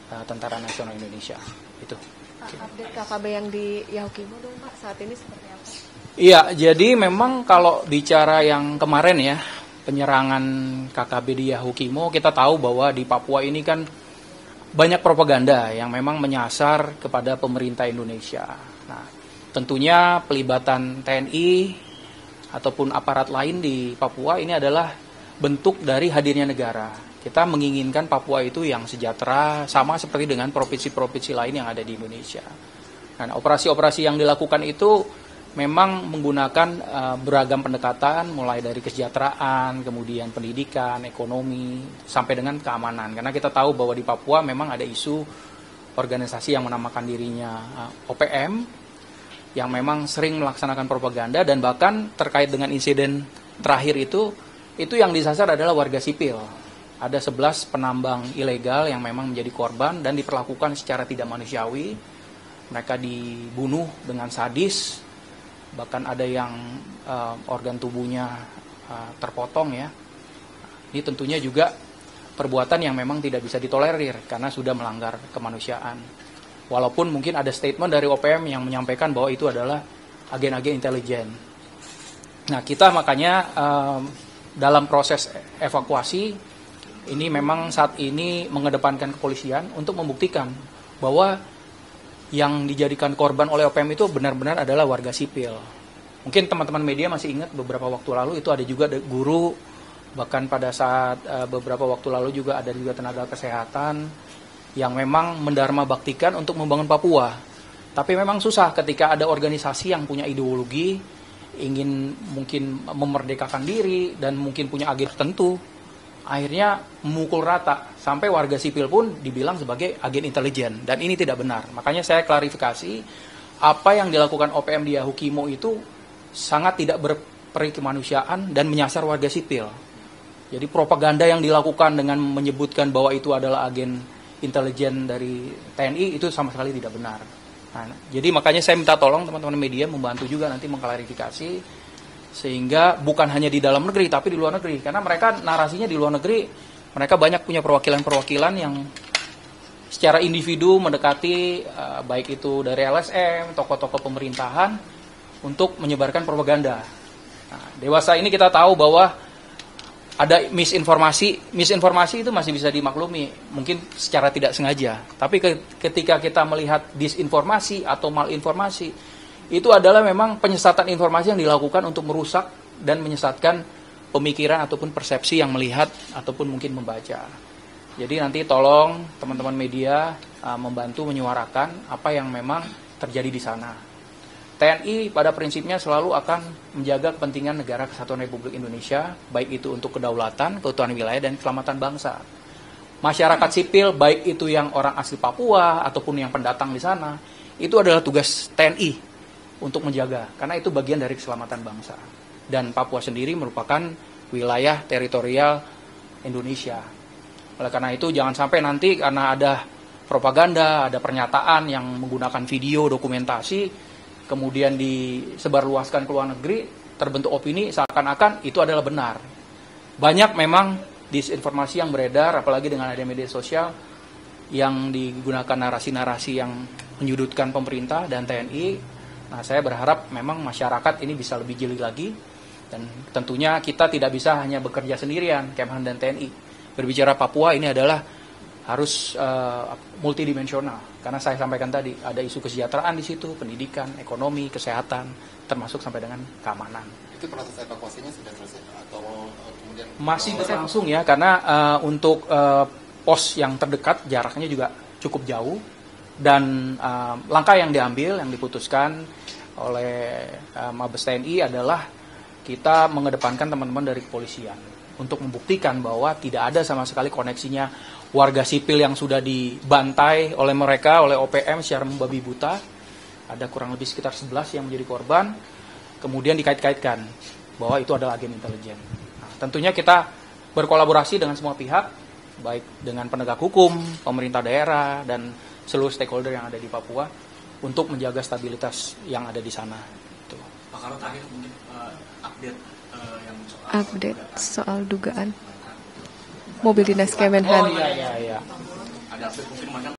Tentara Nasional Indonesia. Itu. Update KKB yang di Yahukimo dong Pak, saat ini seperti apa? Iya, jadi memang kalau bicara yang kemarin ya, penyerangan KKB di Yahukimo, kita tahu bahwa di Papua ini kan banyak propaganda yang memang menyasar kepada pemerintah Indonesia. Nah, tentunya pelibatan TNI ataupun aparat lain di Papua ini adalah bentuk dari hadirnya negara. Kita menginginkan Papua itu yang sejahtera, sama seperti dengan provinsi-provinsi lain yang ada di Indonesia. Nah, operasi-operasi yang dilakukan itu memang menggunakan beragam pendekatan, mulai dari kesejahteraan, kemudian pendidikan, ekonomi, sampai dengan keamanan. Karena kita tahu bahwa di Papua memang ada isu organisasi yang menamakan dirinya OPM, yang memang sering melaksanakan propaganda, dan bahkan terkait dengan insiden terakhir itu yang disasar adalah warga sipil. Ada 11 penambang ilegal yang memang menjadi korban dan diperlakukan secara tidak manusiawi. Mereka dibunuh dengan sadis, bahkan ada yang organ tubuhnya terpotong ya. Ini tentunya juga perbuatan yang memang tidak bisa ditolerir karena sudah melanggar kemanusiaan. Walaupun mungkin ada statement dari OPM yang menyampaikan bahwa itu adalah agen-agen intelijen. Nah, kita makanya dalam proses evakuasi ini memang saat ini mengedepankan kepolisian untuk membuktikan bahwa yang dijadikan korban oleh OPM itu benar-benar adalah warga sipil. Mungkin teman-teman media masih ingat beberapa waktu lalu itu ada juga guru, bahkan pada saat beberapa waktu lalu juga ada juga tenaga kesehatan yang memang mendharma baktikan untuk membangun Papua. Tapi memang susah ketika ada organisasi yang punya ideologi, ingin mungkin memerdekakan diri dan mungkin punya agen tertentu, akhirnya memukul rata sampai warga sipil pun dibilang sebagai agen intelijen, dan ini tidak benar. Makanya saya klarifikasi, apa yang dilakukan OPM di Yahukimo itu sangat tidak berperi kemanusiaan dan menyasar warga sipil. Jadi propaganda yang dilakukan dengan menyebutkan bahwa itu adalah agen intelijen dari TNI itu sama sekali tidak benar. Nah, jadi makanya saya minta tolong teman-teman media membantu juga nanti mengklarifikasi, sehingga bukan hanya di dalam negeri tapi di luar negeri, karena mereka narasinya di luar negeri, mereka banyak punya perwakilan-perwakilan yang secara individu mendekati baik itu dari LSM, tokoh-tokoh pemerintahan untuk menyebarkan propaganda. Nah, dewasa ini kita tahu bahwa ada misinformasi itu masih bisa dimaklumi, mungkin secara tidak sengaja. Tapi ketika kita melihat disinformasi atau malinformasi, itu adalah memang penyesatan informasi yang dilakukan untuk merusak dan menyesatkan pemikiran ataupun persepsi yang melihat ataupun mungkin membaca. Jadi nanti tolong teman-teman media membantu menyuarakan apa yang memang terjadi di sana. TNI pada prinsipnya selalu akan menjaga kepentingan negara Kesatuan Republik Indonesia, baik itu untuk kedaulatan, keutuhan wilayah, dan keselamatan bangsa. Masyarakat sipil, baik itu yang orang asli Papua ataupun yang pendatang di sana, itu adalah tugas TNI untuk menjaga, karena itu bagian dari keselamatan bangsa. Dan Papua sendiri merupakan wilayah teritorial Indonesia. Oleh karena itu jangan sampai nanti karena ada propaganda, ada pernyataan yang menggunakan video dokumentasi, kemudian disebarluaskan ke luar negeri, terbentuk opini seakan-akan itu adalah benar. Banyak memang disinformasi yang beredar, apalagi dengan ada media sosial, yang digunakan narasi-narasi yang menyudutkan pemerintah dan TNI. Nah, saya berharap memang masyarakat ini bisa lebih jeli lagi, dan tentunya kita tidak bisa hanya bekerja sendirian, Kemhan dan TNI. Berbicara Papua ini adalah harus multidimensional, karena saya sampaikan tadi ada isu kesejahteraan di situ, pendidikan, ekonomi, kesehatan, termasuk sampai dengan keamanan. Itu proses evakuasinya sudah selesai atau kemudian masih berlangsung ya, karena untuk pos yang terdekat jaraknya juga cukup jauh. Dan langkah yang diambil, yang diputuskan oleh Mabes TNI adalah kita mengedepankan teman-teman dari kepolisian untuk membuktikan bahwa tidak ada sama sekali koneksinya warga sipil yang sudah dibantai oleh mereka, oleh OPM secara membabi buta. Ada kurang lebih sekitar 11 yang menjadi korban, kemudian dikait-kaitkan bahwa itu adalah agen intelijen. Nah, tentunya kita berkolaborasi dengan semua pihak, baik dengan penegak hukum, pemerintah daerah, dan seluruh stakeholder yang ada di Papua untuk menjaga stabilitas yang ada di sana. Pak Karo, terakhir mungkin update yang soal dugaan mobil dinas Kemenhan. Oh iya. ada update mungkin